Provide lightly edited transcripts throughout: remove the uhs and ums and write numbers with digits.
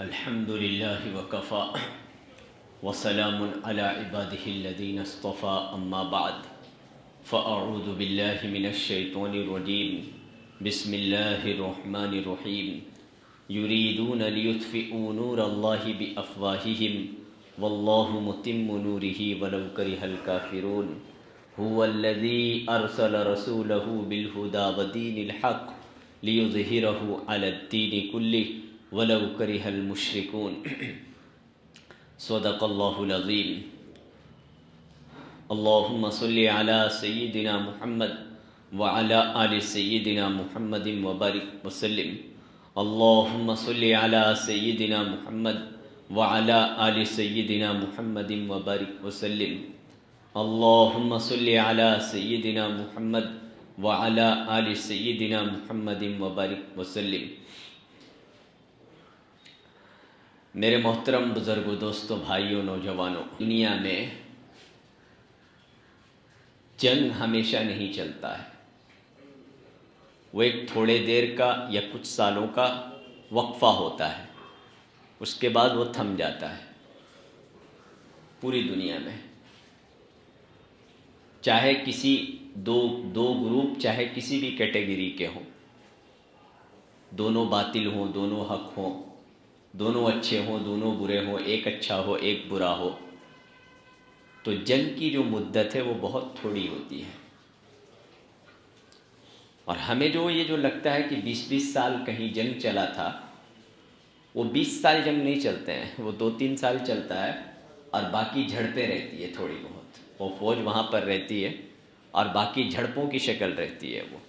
الحمد لله وكفى وسلام على عباده الذين اصطفى أما بعد فأعوذ بالله من الشيطان الرجيم بسم الله الرحمن الرحيم يريدون ليطفئوا نور الله بأفواههم والله متم نوره ولو كره الكافرون هو الذي أرسل رسوله بالهدى ودين الحق ليظهره على الدين كله ولو كره المشركون صدق الله العظيم اللهم صل على سيدنا محمد وعلى آل سيدنا محمد وبارك وسلم اللهم صل على سيدنا محمد وعلى آل سيدنا محمد وبارك وسلم اللهم صل على سيدنا محمد وعلى آل سيدنا محمد وبارك وسلم۔ میرے محترم بزرگوں، دوستوں، بھائیوں، نوجوانوں، دنیا میں جنگ ہمیشہ نہیں چلتا ہے، وہ ایک تھوڑے دیر کا یا کچھ سالوں کا وقفہ ہوتا ہے، اس کے بعد وہ تھم جاتا ہے۔ پوری دنیا میں چاہے کسی دو گروپ چاہے کسی بھی کیٹیگری کے ہوں، دونوں باطل ہوں، دونوں حق ہوں، دونوں اچھے ہوں، دونوں برے ہوں، ایک اچھا ہو ایک برا ہو، تو جنگ کی جو مدت ہے وہ بہت تھوڑی ہوتی ہے۔ اور ہمیں یہ جو لگتا ہے کہ 20 سال کہیں جنگ چلا تھا، وہ 20 سال جنگ نہیں چلتے ہیں، وہ 2-3 سال چلتا ہے اور باقی جھڑپیں رہتی ہے تھوڑی بہت، وہ فوج وہاں پر رہتی ہے اور باقی جھڑپوں کی شکل رہتی ہے۔ وہ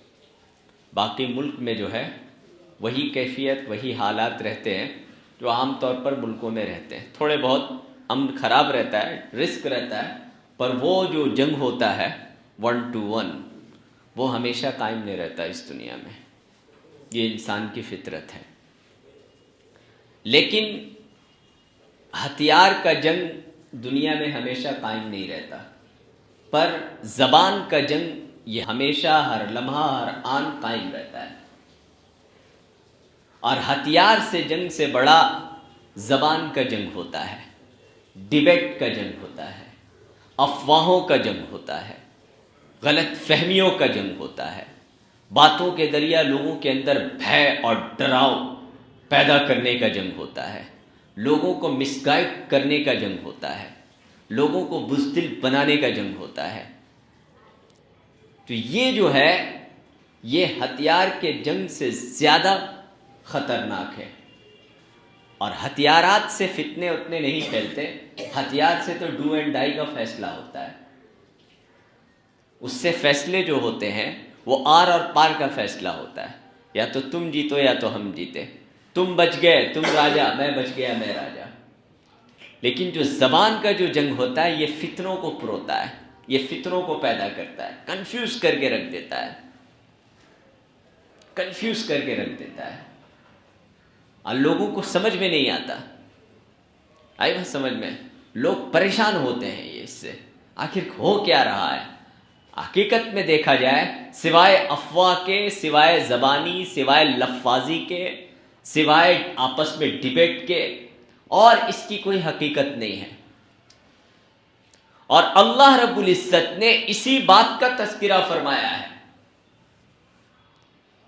باقی ملک میں جو ہے وہی کیفیت وہی حالات رہتے ہیں جو عام طور پر ملکوں میں رہتے ہیں۔ تھوڑے بہت امن خراب رہتا ہے، رسک رہتا ہے، پر وہ جو جنگ ہوتا ہے 1 to 1 وہ ہمیشہ قائم نہیں رہتا اس دنیا میں، یہ انسان کی فطرت ہے۔ لیکن ہتھیار کا جنگ دنیا میں ہمیشہ قائم نہیں رہتا، پر زبان کا جنگ یہ ہمیشہ ہر لمحہ ہر آن قائم رہتا ہے۔ اور ہتھیار سے جنگ سے بڑا زبان کا جنگ ہوتا ہے، ڈیبیٹ کا جنگ ہوتا ہے، افواہوں کا جنگ ہوتا ہے، غلط فہمیوں کا جنگ ہوتا ہے، باتوں کے ذریعہ لوگوں کے اندر بھے اور ڈراؤ پیدا کرنے کا جنگ ہوتا ہے، لوگوں کو مس گائیڈ کرنے کا جنگ ہوتا ہے، لوگوں کو بزدل بنانے کا جنگ ہوتا ہے۔ تو یہ جو ہے یہ ہتھیار کے جنگ سے زیادہ خطرناک ہے۔ اور ہتھیارات سے فتنے اتنے نہیں پھیلتے، ہتھیار سے تو ڈو اینڈ ڈائی کا فیصلہ ہوتا ہے۔ اس سے فیصلے جو ہوتے ہیں وہ آر اور پار کا فیصلہ ہوتا ہے، یا تو تم جیتو یا تو ہم جیتے، تم بچ گئے تم راجا، میں بچ گیا میں راجا۔ لیکن جو زبان کا جو جنگ ہوتا ہے یہ فتنوں کو پروتا ہے، یہ فتنوں کو پیدا کرتا ہے، کنفیوز کر کے رکھ دیتا ہے، کنفیوز کر کے رکھ دیتا ہے، اور لوگوں کو سمجھ میں نہیں آتا۔ آئی بات سمجھ میں؟ لوگ پریشان ہوتے ہیں یہ اس سے، آخر ہو کیا رہا ہے۔ حقیقت میں دیکھا جائے سوائے افواہ کے، سوائے زبانی، سوائے لفاظی کے، سوائے آپس میں ڈیبیٹ کے، اور اس کی کوئی حقیقت نہیں ہے۔ اور اللہ رب العزت نے اسی بات کا تذکرہ فرمایا ہے۔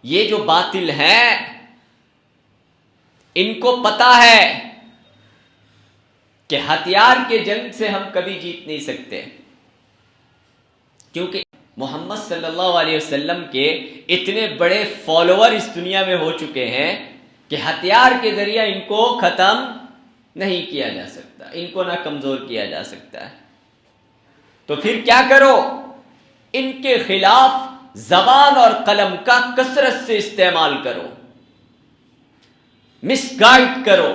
یہ جو باطل ہیں ان کو پتا ہے کہ ہتھیار کے جنگ سے ہم کبھی جیت نہیں سکتے، کیونکہ محمد صلی اللہ علیہ وسلم کے اتنے بڑے فالوور اس دنیا میں ہو چکے ہیں کہ ہتھیار کے ذریعہ ان کو ختم نہیں کیا جا سکتا، ان کو نہ کمزور کیا جا سکتا ہے۔ تو پھر کیا کرو؟ ان کے خلاف زبان اور قلم کا کثرت سے استعمال کرو، مس گائیڈ کرو،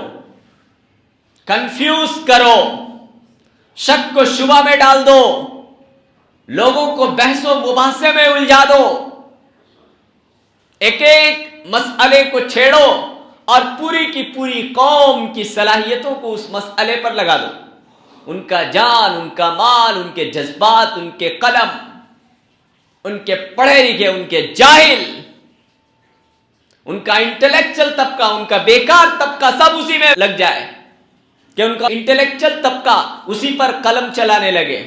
کنفیوز کرو، شک کو شبہ میں ڈال دو، لوگوں کو بحث و مباحثے میں الجھا دو، ایک ایک مسئلے کو چھیڑو اور پوری کی پوری قوم کی صلاحیتوں کو اس مسئلے پر لگا دو، ان کا جان، ان کا مال، ان کے جذبات، ان کے قلم، ان کے پڑھے لکھے، ان کے جاہل، ان کا انٹلیکچل طبقہ, ان کا بیکار طبقہ سب اسی میں لگ جائے کہ ان کا انٹلیکچل طبقہ اسی پر قلم چلانے لگے,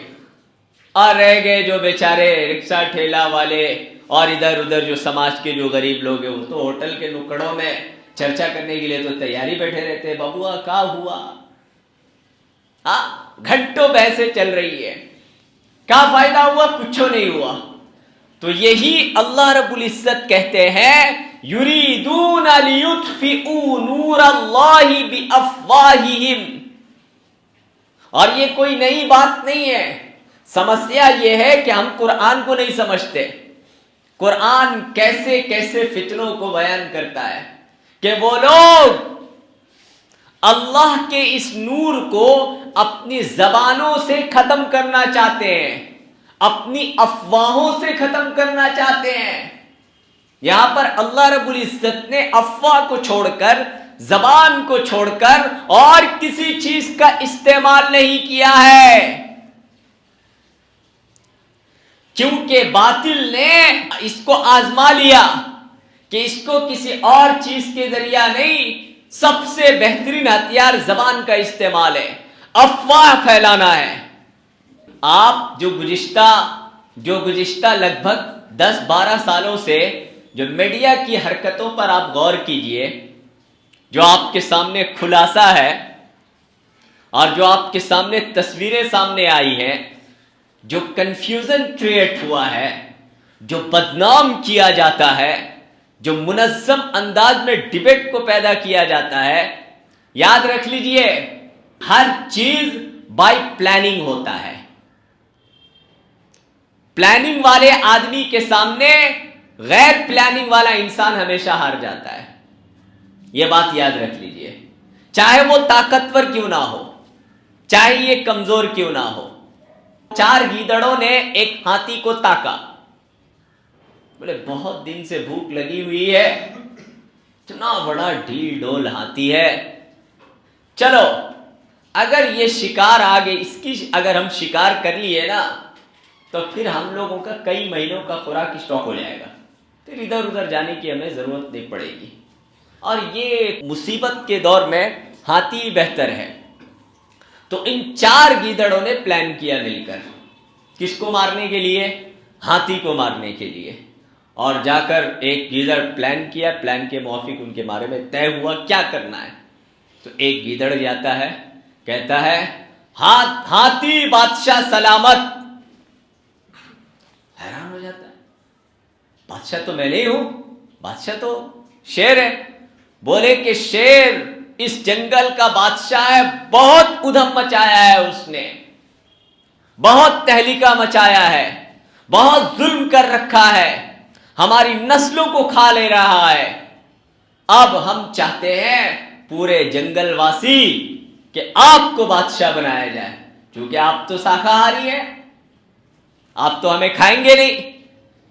اور رہ گئے جو بیچارے رکشہ ٹھیلا والے اور ادھر ادھر جو سماج کے جو غریب لوگ ہیں وہ تو ہوٹل کے نکڑوں میں چرچا کرنے کے لیے تو تیاری بیٹھے رہتے, ببوا کیا ہوا, گھنٹوں بحثیں چل رہی ہے, کیا فائدہ ہوا, کچھ نہیں ہوا. تو یہی اللہ رب العزت کہتے ہیں یریدون لیطفئوا نور اللہ بافواہہم, اور یہ کوئی نئی بات نہیں ہے. سمسیا یہ ہے کہ ہم قرآن کو نہیں سمجھتے. قرآن کیسے کیسے فتنوں کو بیان کرتا ہے کہ وہ لوگ اللہ کے اس نور کو اپنی زبانوں سے ختم کرنا چاہتے ہیں, اپنی افواہوں سے ختم کرنا چاہتے ہیں. یہاں پر اللہ رب العزت نے افواہ کو چھوڑ کر, زبان کو چھوڑ کر اور کسی چیز کا استعمال نہیں کیا ہے, کیونکہ باطل نے اس کو آزما لیا کہ اس کو کسی اور چیز کے ذریعہ نہیں, سب سے بہترین ہتھیار زبان کا استعمال ہے, افواہ پھیلانا ہے. آپ جو گزشتہ لگ بھگ 10-12 سالوں سے جو میڈیا کی حرکتوں پر آپ غور کیجئے, جو آپ کے سامنے خلاصہ ہے اور جو آپ کے سامنے تصویریں سامنے آئی ہیں, جو کنفیوژن کریٹ ہوا ہے, جو بدنام کیا جاتا ہے, جو منظم انداز میں ڈیبیٹ کو پیدا کیا جاتا ہے, یاد رکھ لیجئے ہر چیز بائی پلاننگ ہوتا ہے. پلاننگ والے آدمی کے سامنے غیر پلاننگ والا انسان ہمیشہ ہار جاتا ہے. یہ بات یاد رکھ لیجئے, چاہے وہ طاقتور کیوں نہ ہو, چاہے یہ کمزور کیوں نہ ہو. 4 گیدڑوں نے ایک ہاتھی کو تاکا, بولے بہت دن سے بھوک لگی ہوئی ہے, اتنا بڑا ڈھیل ڈول ہاتھی ہے, چلو اگر یہ شکار آگے اس کی اگر ہم شکار کر لیے نا تو پھر ہم لوگوں کا کئی مہینوں کا خوراک اسٹاک ہو جائے گا, پھر ادھر ادھر جانے کی ہمیں ضرورت نہیں پڑے گی. اور یہ مصیبت کے دور میں ہاتھی بہتر ہے. تو ان 4 گیدڑوں نے پلان کیا مل کر, کس کو مارنے کے لیے, ہاتھی کو مارنے کے لیے. اور جا کر ایک گیدڑ پلان کیا, پلان کے موافق ان کے بارے میں طے ہوا کیا کرنا ہے. تو ایک گیدڑ جاتا ہے, کہتا ہے ہاتھی بادشاہ سلامت. حیران ہو جاتا ہے, بادشاہ تو میں نہیں ہوں, بادشاہ تو شیر ہے. بولے کہ شیر اس جنگل کا بادشاہ ہے, بہت ادھم مچایا ہے اس نے, بہت تہلکہ مچایا ہے, بہت ظلم کر رکھا ہے, ہماری نسلوں کو کھا لے رہا ہے. اب ہم چاہتے ہیں پورے جنگل واسی کہ آپ کو بادشاہ بنایا جائے, کیونکہ آپ تو شاکاہاری ہیں, آپ تو ہمیں کھائیں گے نہیں,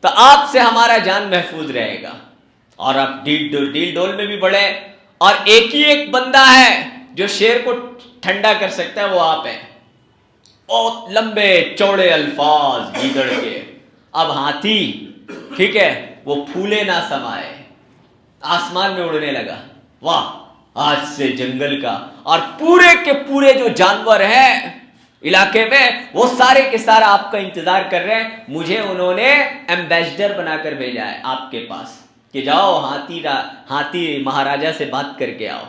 تو آپ سے ہمارا جان محفوظ رہے گا. اور آپ ڈیل ڈول میں بھی بڑے, اور ایک ہی ایک بندہ ہے جو شیر کو ٹھنڈا کر سکتا ہے, وہ آپ ہیں. بہت لمبے چوڑے الفاظ گیدڑ کے. اب ہاتھی ٹھیک ہے وہ پھولے نہ سمائے, آسمان میں اڑنے لگا, واہ آج سے جنگل کا اور پورے کے پورے جو جانور ہیں علاقے میں وہ سارے کے سارا آپ کا انتظار کر رہے ہیں. مجھے انہوں نے ایمبیسڈر بنا کر بھیجا ہے آپ کے پاس کہ جاؤ ہاتھی مہاراجا سے بات کر کے آؤ,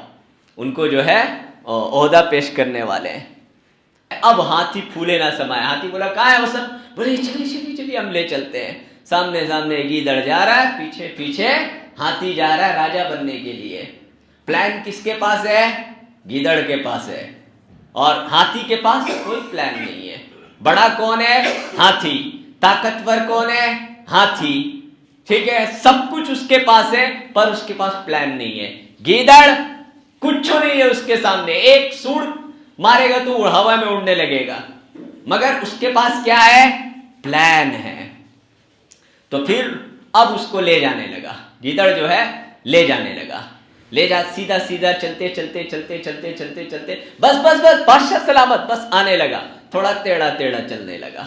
ان کو جو ہے عہدہ پیش کرنے والے ہیں. اب ہاتھی پھولے نہ سمائے. ہاتھی بولا کہاں ہے وہ سب, بولے چلیے ہم لے چلتے ہیں. سامنے گیدڑ جا رہا ہے, پیچھے پیچھے ہاتھی جا رہا ہے راجا بننے کے لیے. پلان کس کے پاس ہے, گیدڑ کے پاس ہے, اور ہاتھی کے پاس کوئی پلان نہیں ہے. بڑا کون ہے, ہاتھی. طاقتور کون ہے, ہاتھی. ٹھیک ہے سب کچھ اس کے پاس ہے, پر اس کے پاس پلان نہیں ہے. گیدڑ کچھ نہیں ہے اس کے سامنے, ایک سوڑ مارے گا تو ہوا میں اڑنے لگے گا, مگر اس کے پاس کیا ہے, پلان ہے. تو پھر اب اس کو لے جانے لگا, گیدڑ جو ہے لے جانے لگا, سیدھا چلتے بس بادشاہ سلامت, بس آنے لگا, تھوڑا ٹیڑھا چلنے لگا.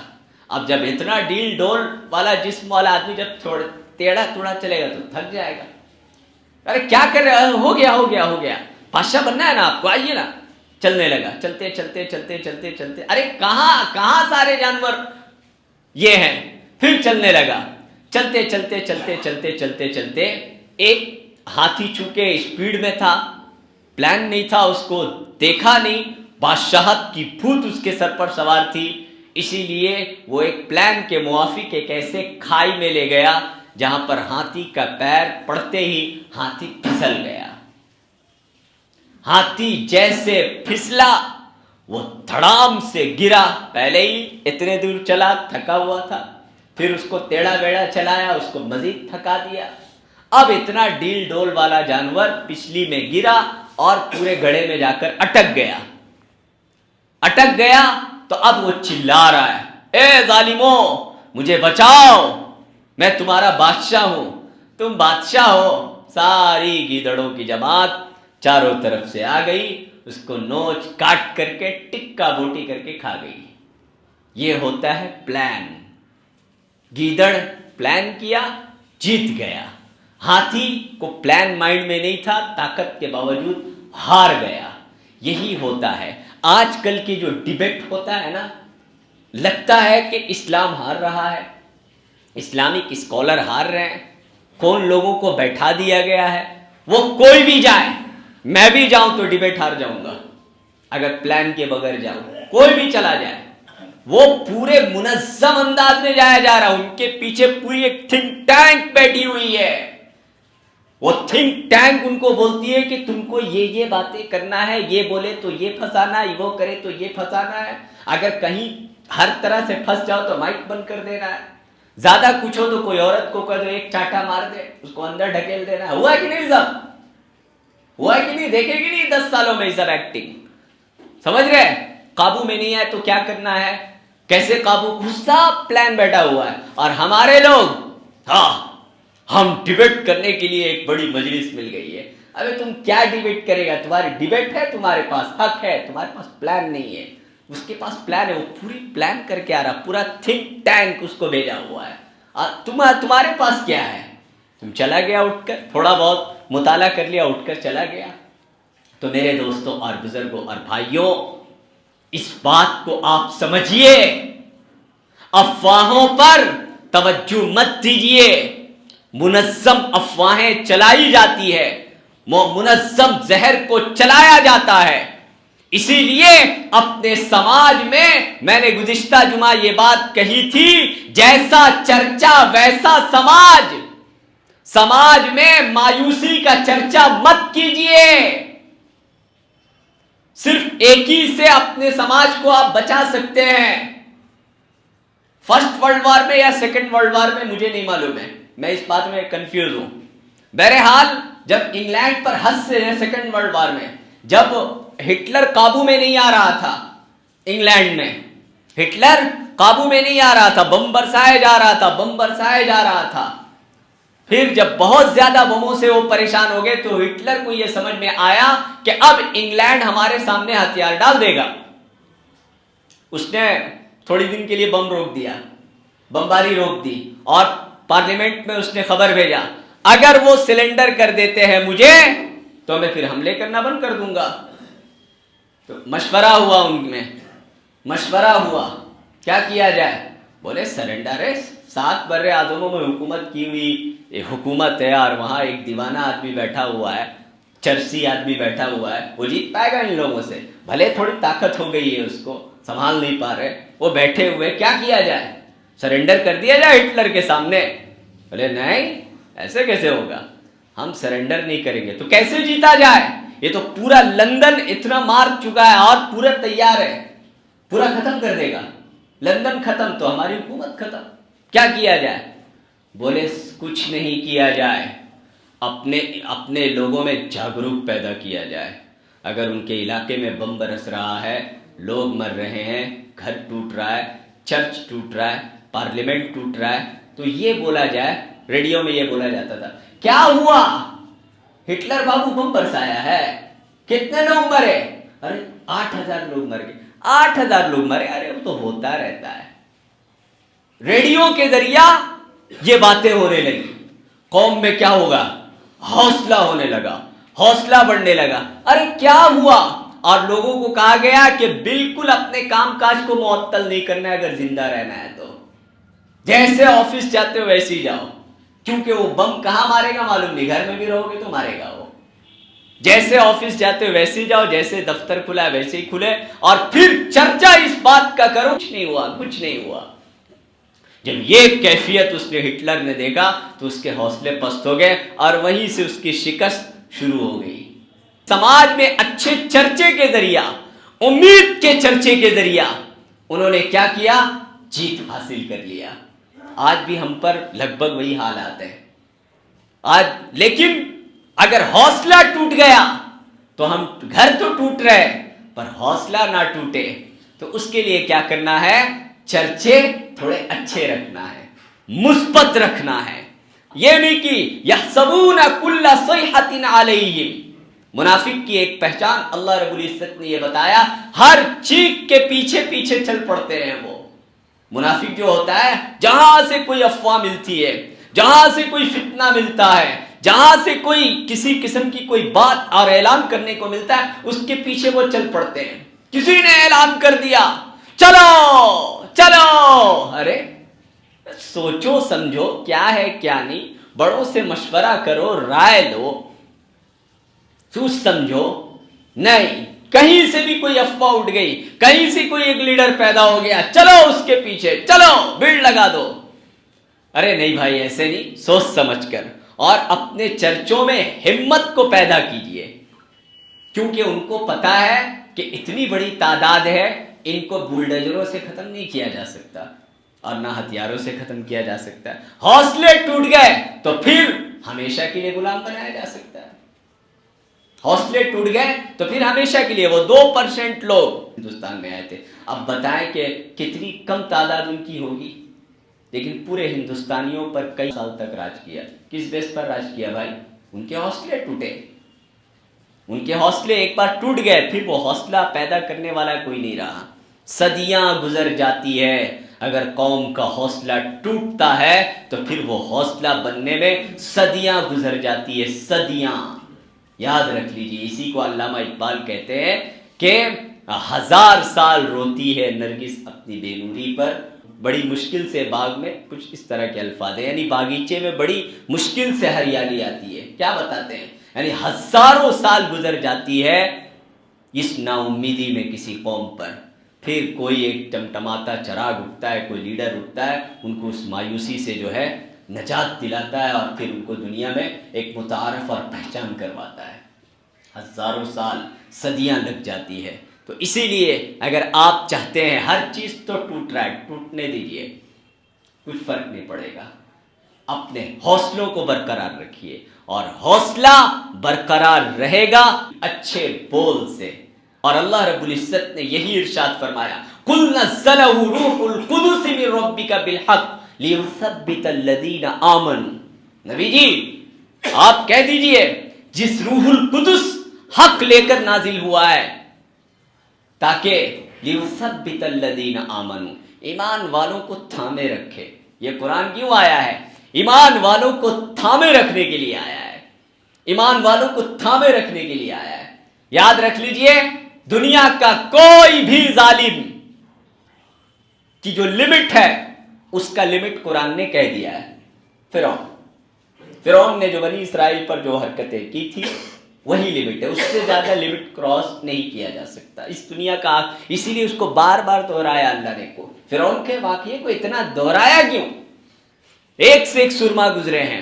اب جب اتنا ڈیل ڈول والا جسم والا آدمی جب ٹیڑھا چلے گا تو تھک جائے گا. ارے کیا کر رہے ہو گیا ہو گیا ہو گیا, بادشاہ بننا ہے نا آپ کو, آئیے نا. چلنے لگا, چلتے چلتے چلتے چلتے چلتے, ارے کہاں سارے جانور یہ ہیں. پھر چلنے لگا, چلتے چلتے چلتے چلتے چلتے چلتے ایک ہاتھی چونکہ اسپیڈ میں تھا, پلان نہیں تھا, اس کو دیکھا نہیں, بادشاہت کی بھوت اس کے سر پر سوار تھی, اسی لیے وہ ایک پلان کے موافق ایک ایسے کھائی میں لے گیا جہاں پر ہاتھی کا پیر پڑتے ہی ہاتھی پھسل گیا. ہاتھی جیسے پھسلا وہ دھڑام سے گرا, پہلے ہی اتنے دور چلا, تھکا ہوا تھا, پھر اس کو ٹیڑھا بیڑا چلایا, اس کو مزید تھکا دیا. اب اتنا ڈیل ڈول والا جانور پچھلی میں گرا اور پورے گڑھے میں جا کر اٹک گیا. اٹک گیا تو اب وہ چلا رہا ہے, اے ظالموں مجھے بچاؤ, میں تمہارا بادشاہ ہوں. تم بادشاہ ہو. ساری گیدڑوں کی جماعت چاروں طرف سے آ گئی, اس کو نوچ کاٹ کر کے ٹکا بوٹی کر کے کھا گئی. یہ ہوتا ہے پلان. گیدڑ پلان کیا, جیت گیا. ہاتھی کو پلان مائنڈ میں نہیں تھا, طاقت کے باوجود ہار گیا. یہی ہوتا ہے آج کل کی جو ڈیبیٹ ہوتا ہے نا, لگتا ہے کہ اسلام ہار رہا ہے, اسلامک اسکالر ہار رہے ہیں, کون لوگوں کو بیٹھا دیا گیا ہے. وہ کوئی بھی جائے, میں بھی جاؤں تو ڈیبیٹ ہار جاؤں گا اگر پلان کے بغیر جاؤں. کوئی بھی چلا جائے, وہ پورے منظم انداز میں جایا جا رہا, ان کے پیچھے پوری ایک تھنک ٹینک بیٹھی ہوئی ہے. وہ تھنک ٹینک ان کو بولتی ہے کہ تم کو یہ باتیں کرنا ہے, یہ بولے تو یہ پھنسانا ہے, وہ کرے تو یہ پھنسانا ہے, اگر کہیں ہر طرح سے پھنس جاؤ تو مائک بند کر دینا ہے, زیادہ کچھ ہو تو کوئی عورت کو کر دو, ایک چاٹا مار دے, اس کو اندر ڈھکیل دینا ہے. ہوا کہ نہیں سب, ہوا کہ نہیں, دیکھے گی نہیں 10 سالوں میں یہ سب ایکٹنگ. سمجھ رہے, قابو میں نہیں آئے تو کیا کرنا ہے, کیسے قابو, غصہ پلان بیٹھا ہوا ہے. اور ہمارے لوگ, ہاں ہم ڈیبیٹ کرنے کے لیے ایک بڑی مجلس مل گئی ہے. ابے تم کیا ڈیبیٹ کرے گا, تمہاری ڈیبیٹ ہے, تمہارے پاس حق ہے, تمہارے پاس پلان نہیں ہے. اس کے پاس پلان ہے, وہ پوری پلان کر کے آ رہا, پورا تھنک ٹینک اس کو بھیجا ہوا ہے. اور تمہارے پاس کیا ہے, تم چلا گیا اٹھ کر, تھوڑا بہت مطالعہ کر لیا, اٹھ کر چلا گیا. تو میرے دوستوں اور بزرگوں اور بھائیوں, اس بات کو آپ سمجھیے, افواہوں پر توجہ مت دیجیے. منظم افواہیں چلائی جاتی ہے, منظم زہر کو چلایا جاتا ہے. اسی لیے اپنے سماج میں نے گزشتہ جمعہ یہ بات کہی تھی, جیسا چرچا ویسا سماج. سماج میں مایوسی کا چرچا مت کیجیے. صرف ایک ہی سے اپنے سماج کو آپ بچا سکتے ہیں, فرسٹ ورلڈ وار میں یا سیکنڈ ورلڈ وار میں, مجھے نہیں معلوم ہے, میں اس بات میں کنفیوز ہوں. بہرحال جب انگلینڈ پر حد سے ہے سیکنڈ ورلڈ وار میں, جب ہٹلر قابو میں نہیں آ رہا تھا, انگلینڈ میں ہٹلر قابو میں نہیں آ رہا تھا, بم برسائے جا رہا تھا, بم برسائے جا رہا تھا. پھر جب بہت زیادہ بموں سے وہ پریشان ہو گئے تو ہٹلر کو یہ سمجھ میں آیا کہ اب انگلینڈ ہمارے سامنے ہتھیار ڈال دے گا. اس نے تھوڑی دن کے لیے بم روک دیا, بمباری روک دی, اور پارلیمنٹ میں اس نے خبر بھیجا, اگر وہ سلنڈر کر دیتے ہیں مجھے تو میں پھر حملے کرنا بند کر دوں گا. تو مشورہ ہوا, ان میں مشورہ ہوا کیا کیا جائے. بولے سرنڈر ہے, 7 بر اعظموں میں حکومت کی ہوئی حکومت ہے, اور وہاں ایک دیوانہ آدمی بیٹھا ہوا ہے, چرسی آدمی بیٹھا ہوا ہے, وہ جیت پائے گا ان لوگوں سے. بھلے تھوڑی طاقت ہو گئی ہے, اس کو سنبھال نہیں پا رہے, وہ بیٹھے ہوئے, کیا کیا جائے, سرنڈر کر دیا جائے ہٹلر کے سامنے. بولے نہیں, ایسے کیسے ہوگا, ہم سرنڈر نہیں کریں گے. تو کیسے جیتا جائے, یہ تو پورا لندن اتنا مار چکا ہے اور پورا تیار ہے, پورا ختم کر دے گا. لندن ختم تو ہماری حکومت ختم, کیا کیا جائے. بولے کچھ نہیں کیا جائے, اپنے لوگوں میں جاگروک پیدا کیا جائے. اگر ان کے علاقے میں بم برس رہا ہے, لوگ مر رہے ہیں, گھر ٹوٹ رہا ہے, چرچ ٹوٹ رہا ہے, پارلیمنٹ ٹوٹ رہا ہے, تو یہ بولا جائے. ریڈیو میں یہ بولا جاتا تھا, کیا ہوا, ہٹلر بابو بم برسایا ہے, کتنے لوگ مرے, ارے 8,000 لوگ مر گئے. 8,000 لوگ مرے, ارے وہ تو ہوتا رہتا ہے. ریڈیو کے ذریعہ یہ باتیں ہونے لگی. قوم میں کیا ہوگا, حوصلہ ہونے لگا، حوصلہ بڑھنے لگا. ارے کیا ہوا؟ اور لوگوں کو کہا گیا کہ بالکل اپنے کام کاج کو معطل نہیں کرنا ہے اگر زندہ رہنا ہے تو. جیسے آفس جاتے ہو ویسے ہی جاؤ، کیونکہ وہ بم کہاں مارے گا معلوم نہیں، گھر میں بھی رہو گے تو مارے گا وہ. جیسے آفس جاتے ہو ویسے ہی جاؤ، جیسے دفتر کھلا ہے ویسے ہی کھلے، اور پھر چرچا اس بات کا کرو کچھ نہیں ہوا، کچھ نہیں ہوا. جب یہ کیفیت اس نے ہٹلر نے دیکھا تو اس کے حوصلے پست ہو گئے اور وہیں سے اس کی شکست شروع ہو گئی. سماج میں اچھے چرچے کے ذریعہ، امید کے چرچے کے ذریعہ انہوں نے کیا کیا؟ جیت حاصل کر لیا. آج بھی ہم پر لگ بھگ وہی حالات ہیں آج. لیکن اگر حوصلہ ٹوٹ گیا تو ہم گھر تو ٹوٹ رہے پر حوصلہ نہ ٹوٹے تو اس کے لیے کیا کرنا ہے؟ چرچے تھوڑے اچھے رکھنا ہے، مثبت رکھنا ہے. یہ نہیں کہ یحسبون کل صیحۃ علیہم. منافق کی ایک پہچان اللہ رب العزت نے یہ بتایا، ہر چیخ کے پیچھے پیچھے چل پڑتے ہیں. وہ منافق جو ہوتا ہے، جہاں سے کوئی افواہ ملتی ہے، جہاں سے کوئی فتنہ ملتا ہے، جہاں سے کوئی کسی قسم کی کوئی بات اور اعلان کرنے کو ملتا ہے، اس کے پیچھے وہ چل پڑتے ہیں. کسی نے اعلان کر دیا، چلو چلو. ارے سوچو سمجھو کیا ہے کیا نہیں، بڑوں سے مشورہ کرو، رائے لو، سوچ سمجھو. نہیں، کہیں سے بھی کوئی افواہ اٹھ گئی، کہیں سے کوئی ایک لیڈر پیدا ہو گیا، چلو اس کے پیچھے، چلو بھیڑ لگا دو. ارے نہیں بھائی، ایسے نہیں، سوچ سمجھ کر اور اپنے چرچوں میں ہمت کو پیدا کیجئے، کیونکہ ان کو پتا ہے کہ اتنی بڑی تعداد ہے، ان کو بلڈوزروں سے ختم نہیں کیا جا سکتا اور نہ ہتھیاروں سے ختم کیا جا سکتا. حوصلے ٹوٹ گئے تو پھر ہمیشہ کے لیے غلام بنایا جا سکتا ہے. حوصلے ٹوٹ گئے تو پھر ہمیشہ کے لیے وہ 2% لوگ ہندوستان میں آئے تھے. اب بتائیں کہ کتنی کم تعداد ان کی ہوگی، لیکن پورے ہندوستانیوں پر کئی سال تک راج کیا. کس بیس پر راج کیا بھائی؟ ان کے حوصلے ٹوٹے. ان کے حوصلے ایک بار ٹوٹ گئے پھر وہ حوصلہ پیدا کرنے والا کوئی نہیں رہا. صدیاں گزر جاتی ہے، اگر قوم کا حوصلہ ٹوٹتا ہے تو پھر وہ حوصلہ بننے میں صدیاں گزر جاتی ہے، صدیاں. یاد رکھ لیجیے، اسی کو علامہ اقبال کہتے ہیں کہ 1000 سال روتی ہے نرگس اپنی بے نوری پر، بڑی مشکل سے باغ میں، کچھ اس طرح کے الفاظ ہیں، یعنی باغیچے میں بڑی مشکل سے ہریالی آتی ہے. کیا بتاتے ہیں؟ یعنی ہزاروں سال گزر جاتی ہے اس نا امیدی میں کسی قوم پر، پھر کوئی ایک ٹمٹماتا چراغ اٹھتا ہے، کوئی لیڈر اٹھتا ہے، ان کو اس مایوسی سے جو ہے نجات دلاتا ہے اور پھر ان کو دنیا میں ایک متعارف اور پہچان کرواتا ہے. ہزاروں سال، صدیاں لگ جاتی ہے. تو اسی لیے اگر آپ چاہتے ہیں، ہر چیز تو ٹوٹ رہا ہے، ٹوٹنے دیجیے، کچھ فرق نہیں پڑے گا. اپنے حوصلوں کو برقرار رکھیے اور حوصلہ برقرار رہے گا اچھے بول سے. اور اللہ رب العزت نے یہی ارشاد فرمایا، قُلْ نَزَّلَهُ رُوحُ الْقُدُسِ مِنْ رَبِّكَ بِالْحَقِّ لِيُثَبِّتَ الَّذِينَ آمَنُوا. نبی جی آپ کہہ دیجئے، جس روح القدس حق لے کر نازل ہوا ہے تاکہ لِيُثَبِّتَ الَّذِينَ آمَنُوا، ایمان والوں کو تھامے رکھے. یہ قرآن کیوں آیا ہے؟ ایمان والوں کو تھامے رکھنے کے لیے آیا ہے، ایمان والوں کو تھامے رکھنے کے لیے آیا ہے. یاد رکھ لیجئے، دنیا کا کوئی بھی ظالم کی جو لمٹ ہے اس کا لمٹ قرآن نے کہہ دیا ہے. فرعون نے جو بنی اسرائیل پر جو حرکتیں کی تھی وہی لمٹ ہے، اس سے زیادہ لمٹ کراس نہیں کیا جا سکتا اس دنیا کا. اسی لیے اس کو بار بار دہرایا اللہ نے. کو فرعون کے واقعے کو اتنا دہرایا کیوں؟ ایک سے ایک سرما گزرے ہیں،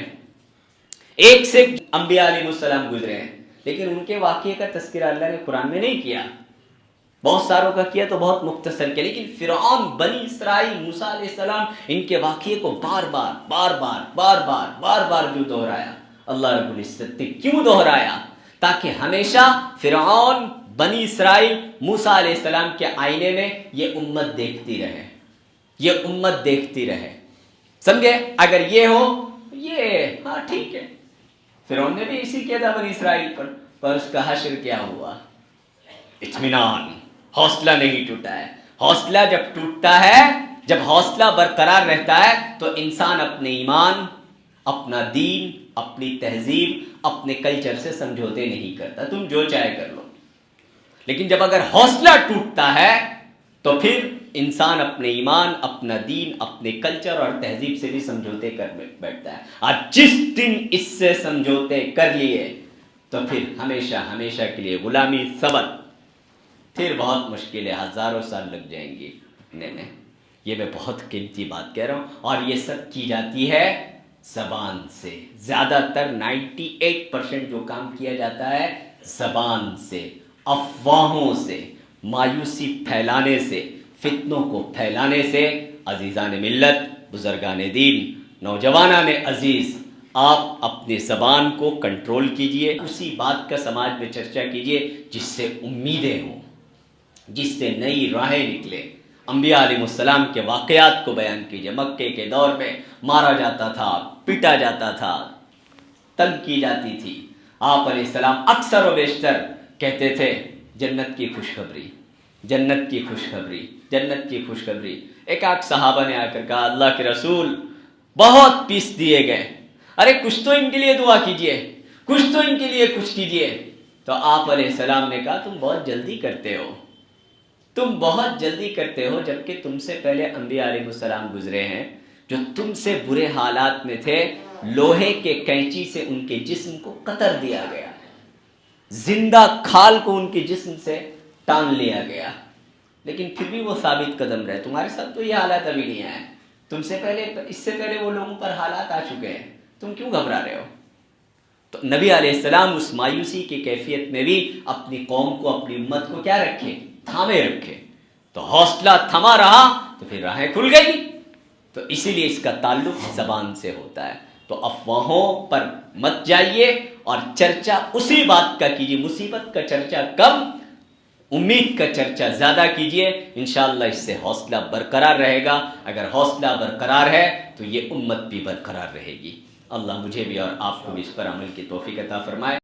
ایک سے ایک انبیاء علیہ السلام گزرے ہیں، لیکن ان کے واقعے کا تذکرہ اللہ نے قرآن میں نہیں کیا. بہت ساروں کا کیا تو بہت مختصر کیا، لیکن فرعون، بنی اسرائیل، موسیٰ علیہ السلام، ان کے واقعے کو بار بار جو دہرایا اللہ رب العزت نے. کیوں دہرایا؟ تاکہ ہمیشہ فرعون، بنی اسرائیل، موسیٰ علیہ السلام کے آئینے میں یہ امت دیکھتی رہے، یہ امت دیکھتی رہے. سمجھے؟ اگر یہ ہو، یہ ہاں ٹھیک ہے، فرعون نے بھی اسی کیا تھا بنی اسرائیل پر اس کا حشر کیا ہوا؟ اطمینان. حوصلہ نہیں ٹوٹا ہے. حوصلہ جب ٹوٹتا ہے، جب حوصلہ برقرار رہتا ہے تو انسان اپنے ایمان، اپنا دین اپنی تہذیب اپنے کلچر سے سمجھوتے نہیں کرتا، تم جو چاہے کر لو. لیکن جب اگر حوصلہ ٹوٹتا ہے تو پھر انسان اپنے ایمان، اپنا دین، اپنے کلچر اور تہذیب سے بھی سمجھوتے کر بیٹھتا ہے. اور جس دن اس سے سمجھوتے کر لیے تو پھر ہمیشہ ہمیشہ کے لیے غلامی ثبت، پھر بہت مشکل ہے، ہزاروں سال لگ جائیں گے اٹھنے میں. یہ میں بہت قیمتی بات کہہ رہا ہوں، اور یہ سب کی جاتی ہے زبان سے. زیادہ تر 98% جو کام کیا جاتا ہے زبان سے، افواہوں سے، مایوسی پھیلانے سے، فتنوں کو پھیلانے سے. عزیزان ملت، بزرگان دین، نوجوانان عزیز، آپ اپنی زبان کو کنٹرول کیجئے. اسی بات کا سماج میں چرچا کیجئے جس سے امیدیں ہوں، جس سے نئی راہیں نکلے. انبیاء علیہ السلام کے واقعات کو بیان کیجئے. مکے کے دور میں مارا جاتا تھا، پیٹا جاتا تھا، تنگ کی جاتی تھی. آپ علیہ السلام اکثر و بیشتر کہتے تھے جنت کی خوشخبری، جنت کی خوشخبری، جنت کی خوشخبری. ایک آدھ صحابہ نے آ کر کہا اللہ کے رسول بہت پیس دیے گئے، ارے کچھ تو ان کے لیے دعا کیجئے، کچھ تو ان کے لیے کچھ کیجئے. تو آپ علیہ السلام نے کہا تم بہت جلدی کرتے ہو، تم بہت جلدی کرتے ہو، جبکہ تم سے پہلے انبیاء علیہ السلام گزرے ہیں جو تم سے برے حالات میں تھے. لوہے کے کینچی سے ان کے جسم کو قطر دیا گیا، زندہ کھال کو ان کے جسم سے ٹان لیا گیا، لیکن پھر بھی وہ ثابت قدم رہے. تمہارے ساتھ تو یہ حالات ابھی نہیں آئے، تم سے پہلے، اس سے پہلے وہ لوگوں پر حالات آ چکے ہیں، تم کیوں گھبرا رہے ہو؟ تو نبی علیہ السلام اس مایوسی کی کیفیت میں بھی اپنی قوم کو، اپنی امت کو کیا رکھے؟ تھامے رکھے. تو حوصلہ تھما رہا تو پھر راہیں کھل گئی. تو اسی لیے اس کا تعلق زبان سے ہوتا ہے. تو افواہوں پر مت جائیے اور چرچا اسی بات کا کیجیے. مصیبت کا چرچا کم، امید کا چرچا زیادہ کیجیے. انشاءاللہ اس سے حوصلہ برقرار رہے گا. اگر حوصلہ برقرار ہے تو یہ امت بھی برقرار رہے گی. اللہ مجھے بھی اور آپ کو بھی اس پر عمل کی توفیق عطا فرمائے.